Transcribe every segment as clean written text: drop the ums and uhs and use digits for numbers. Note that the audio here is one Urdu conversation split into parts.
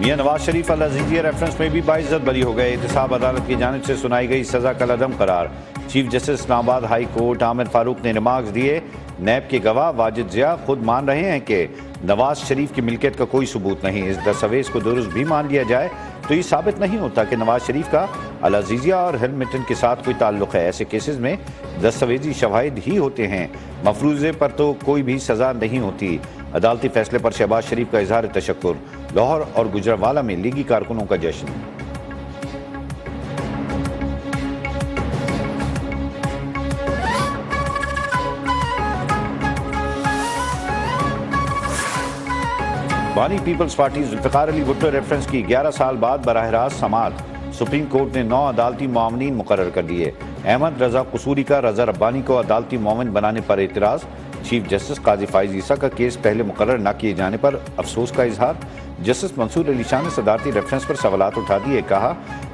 میاں نواز شریف العزیزیہ ریفرنس میں بھی باعزت بری ہو گئے. احتساب عدالت کی جانب سے سنائی گئی سزا کالعدم قرار. چیف جسٹس اسلام آباد ہائی کورٹ عامر فاروق نے ریمارکس دیے. نیب کے گواہ واجد ضیاء خود مان رہے ہیں کہ نواز شریف کی ملکیت کا کوئی ثبوت نہیں. اس دستاویز کو درست بھی مان لیا جائے تو یہ ثابت نہیں ہوتا کہ نواز شریف کا العزیزیہ اور ہیلمٹن کے ساتھ کوئی تعلق ہے. ایسے کیسز میں دستاویزی شواہد ہی ہوتے ہیں. مفروضے پر تو کوئی بھی سزا نہیں ہوتی. عدالتی فیصلے پر شہباز شریف کا اظہار تشکر. لاہور اور گجرانوالہ میں لیگی کارکنوں کا جشن. بانی Peoples party Zulfiqar Ali Bhutto reference کی 11 سال بعد براہ راست سماعت. سپریم کورٹ نے 9 عدالتی معاونین مقرر کر دیے. احمد رضا قصوری کا رضا ربانی کو عدالتی معاون بنانے پر اعتراض. چیف جسٹس قاضی فائز عیسیٰ کا کیس پہلے مقرر نہ کیے جانے پر افسوس کا اظہار. جسٹس منصور علی شاہ نے صدارتی ریفرنس پر سوالات اٹھا دیے. کہا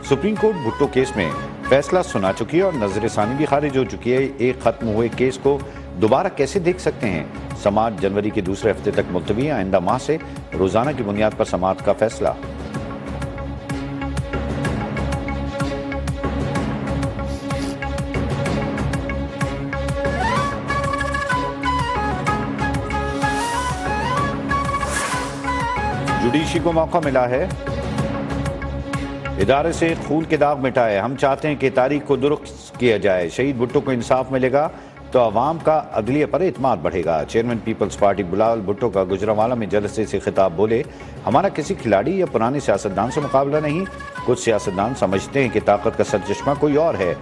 سپریم کورٹ بھٹو کیس میں فیصلہ سنا چکی ہے اور نظر ثانی بھی خارج ہو چکی ہے. ایک ختم ہوئے کیس کو دوبارہ کیسے دیکھ سکتے ہیں؟ سماعت جنوری کے دوسرے ہفتے تک ملتوی. آئندہ ماہ سے روزانہ کی بنیاد پر سماعت کا فیصلہ. جوڈیشری کو موقع ملا ہے ادارے سے خون کے داغ مٹائے. ہم چاہتے ہیں کہ تاریخ کو درست کیا جائے. شہید بھٹو کو انصاف ملے گا تو عوام کا عدلیہ پر اعتماد بڑھے گا. چیئرمین پیپلز پارٹی بلاول بھٹو کا گجرانوالہ میں جلسے سے خطاب. بولے ہمارا کسی کھلاڑی یا پرانے سیاستدان سے مقابلہ نہیں. کچھ سیاستدان سمجھتے ہیں کہ طاقت کا سرچشمہ کوئی اور ہے.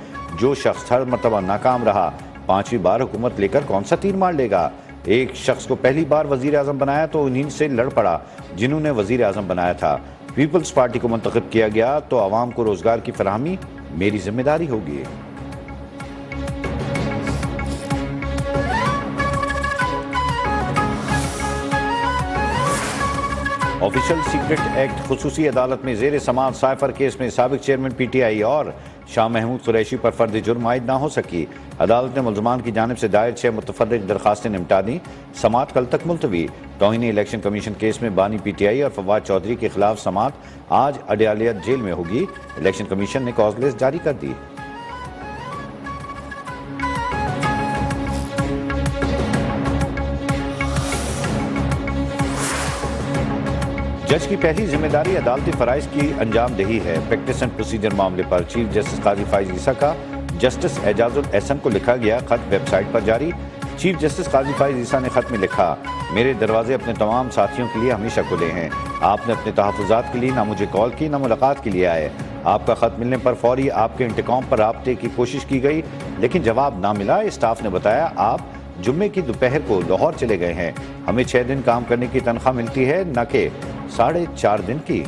جو شخص ہر مرتبہ ناکام رہا 5ویں بار حکومت لے کر کون سا تیر مار لے گا؟ ایک شخص کو پہلی بار وزیر اعظم بنایا تو انہی سے لڑ پڑا جنہوں نے وزیر اعظم بنایا تھا. پیپلز پارٹی کو منتخب کیا گیا تو عوام کو روزگار کی فراہمی میری ذمہ داری ہوگی. آفیشل سیکرٹ ایکٹ خصوصی عدالت میں زیر سماعت سائفر کیس میں سابق چیئرمین پی ٹی آئی اور شاہ محمود قریشی پر فرد جرم عائد نہ ہو سکی. عدالت نے ملزمان کی جانب سے دائر 6 متفرق درخواستیں نمٹا دیں. سماعت کل تک ملتوی. توہین الیکشن کمیشن کیس میں بانی پی ٹی آئی اور فواد چودھری کے خلاف سماعت آج اڈیالیت جیل میں ہوگی. الیکشن کمیشن نے کاز لسٹ جاری کر دی. جج کی پہلی ذمہ داری عدالتی فرائض کی انجام دہی ہے. پریکٹس اینڈ پروسیجر معاملے پر چیف جسٹس قاضی فائز عیسیٰ کا جسٹس اعجاز الاحسن کو لکھا گیا خط ویب سائٹ پر جاری. چیف جسٹس قاضی فائز عیسیٰ نے خط میں لکھا میرے دروازے اپنے تمام ساتھیوں کے لیے ہمیشہ کھلے ہیں. آپ نے اپنے تحفظات کے لیے نہ مجھے کال کی نہ ملاقات کے لیے آئے. آپ کا خط ملنے پر فوری آپ کے انٹرکام پر رابطے کی کوشش کی گئی لیکن جواب نہ ملا. اسٹاف نے بتایا آپ جمعے کی دوپہر کو لاہور چلے گئے ہیں. ہمیں 6 دن کام کرنے کی تنخواہ ملتی ہے نہ کہ 4.5 دن کی.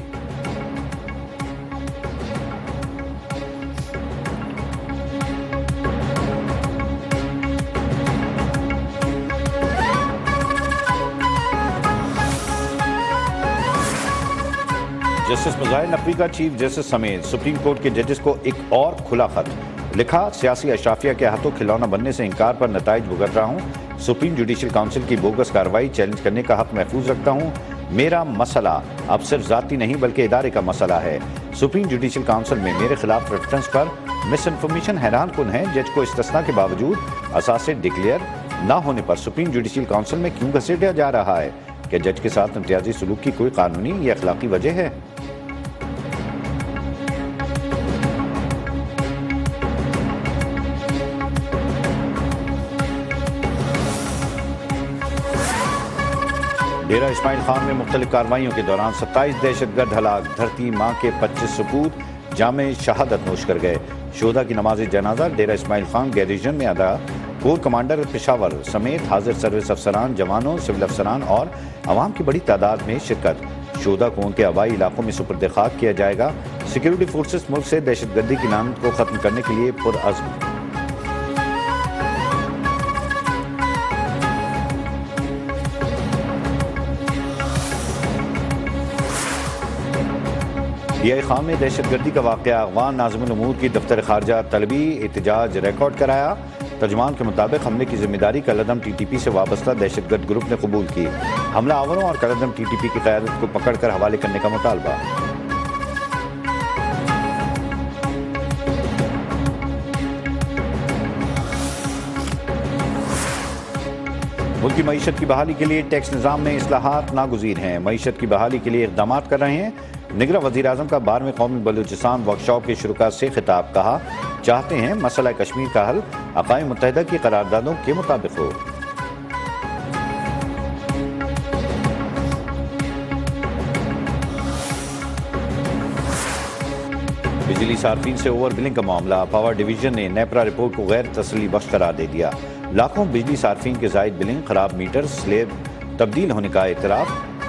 جسٹس مظاہر نقوی کا چیف جسٹس سمیت سپریم کورٹ کے ججز کو ایک اور کھلا خط لکھا. سیاسی اشرافیہ کے ہاتھوں کھلونا بننے سے انکار پر نتائج بھگت رہا ہوں. سپریم جوڈیشل کونسل کی بوگس کارروائی چیلنج کرنے کا حق محفوظ رکھتا ہوں. میرا مسئلہ اب صرف ذاتی نہیں بلکہ ادارے کا مسئلہ ہے. سپریم جوڈیشل کونسل میں میرے خلاف ریفرنس پر مس انفارمیشن حیران کن ہے. جج کو استثناء کے باوجود اثاثے ڈکلیئر نہ ہونے پر سپریم جوڈیشل کونسل میں کیوں گھسیٹا جا رہا ہے؟ کہ جج کے ساتھ امتیازی سلوک کی کوئی قانونی یا اخلاقی وجہ ہے؟ ڈیرہ اسماعیل خان میں مختلف کارروائیوں کے دوران 27 دہشت گرد ہلاک. دھرتی ماں کے 25 سپوت جامع شہادت نوش کر گئے. شہداء کی نماز جنازہ ڈیرہ اسماعیل خان گیریژن میں ادا. کور کمانڈر پشاور سمیت حاضر سروس افسران، جوانوں، سول افسران اور عوام کی بڑی تعداد میں شرکت. شہداء کو ان کے آبائی علاقوں میں سپرد خاک کیا جائے گا. سیکیورٹی فورسز ملک سے دہشت گردی کی لعنت کو ختم کرنے کے لیے پرعزم. ڈی آئی خان میں دہشت گردی کا واقعہ. افغان ناظم الامور کی دفتر خارجہ طلبی احتجاج ریکارڈ کرایا. ترجمان کے مطابق حملے کی ذمہ داری کالعدم ٹی ٹی پی سے وابستہ دہشت گرد گروپ نے قبول کی۔ حملہ آوروں اور کالعدم ٹی ٹی پی کی قیادت کو پکڑ کر حوالے کرنے کا مطالبہ۔ ملکی معیشت کی بحالی کے لیے ٹیکس نظام میں اصلاحات ناگزیر ہیں۔ معیشت کی بحالی کے لیے اقدامات کر رہے ہیں۔ نگراں وزیر اعظم کا 12ویں قومی بلوچستان ورکشاپ کے شرکاء سے خطاب۔ کہا چاہتے ہیں مسئلہ کشمیر کا حل اقوام متحدہ کی قراردادوں کے مطابق ہو۔ بجلی صارفین سے اوور بلنگ کا معاملہ، پاور ڈویژن نے نیپرا رپورٹ کو غیر تسلی بخش قرار دے دیا۔ لاکھوں بجلی صارفین کے زائد بلنگ، خراب میٹر، سلیب تبدیل ہونے کا اعتراف۔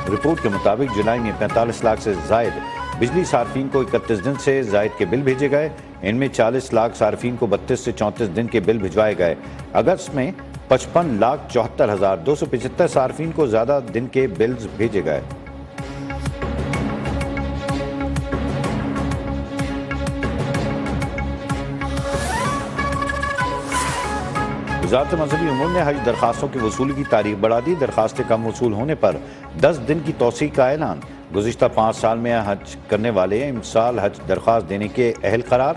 رپورٹ کے مطابق جولائی میں 45 لاکھ سے زائد بجلی صارفین کو 31 دن سے زائد کے بل بھیجے گئے۔ ان میں 40 لاکھ صارفین کو 32 سے 34 دن کے بل بھجوائے گئے۔ اگست میں 55,74,275 صارفین کو زیادہ دن کے بلز بھیجے گئے۔ وزارت مذہبی امور نے حج درخواستوں کی وصولی کی تاریخ بڑھا دی۔ درخواستیں کم وصول ہونے پر 10 دن کی توسیع کا اعلان۔ گزشتہ 5 سال میں حج کرنے والے امسال حج درخواست دینے کے اہل قرار۔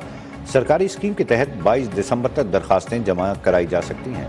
سرکاری اسکیم کے تحت 22 دسمبر تک درخواستیں جمع کرائی جا سکتی ہیں۔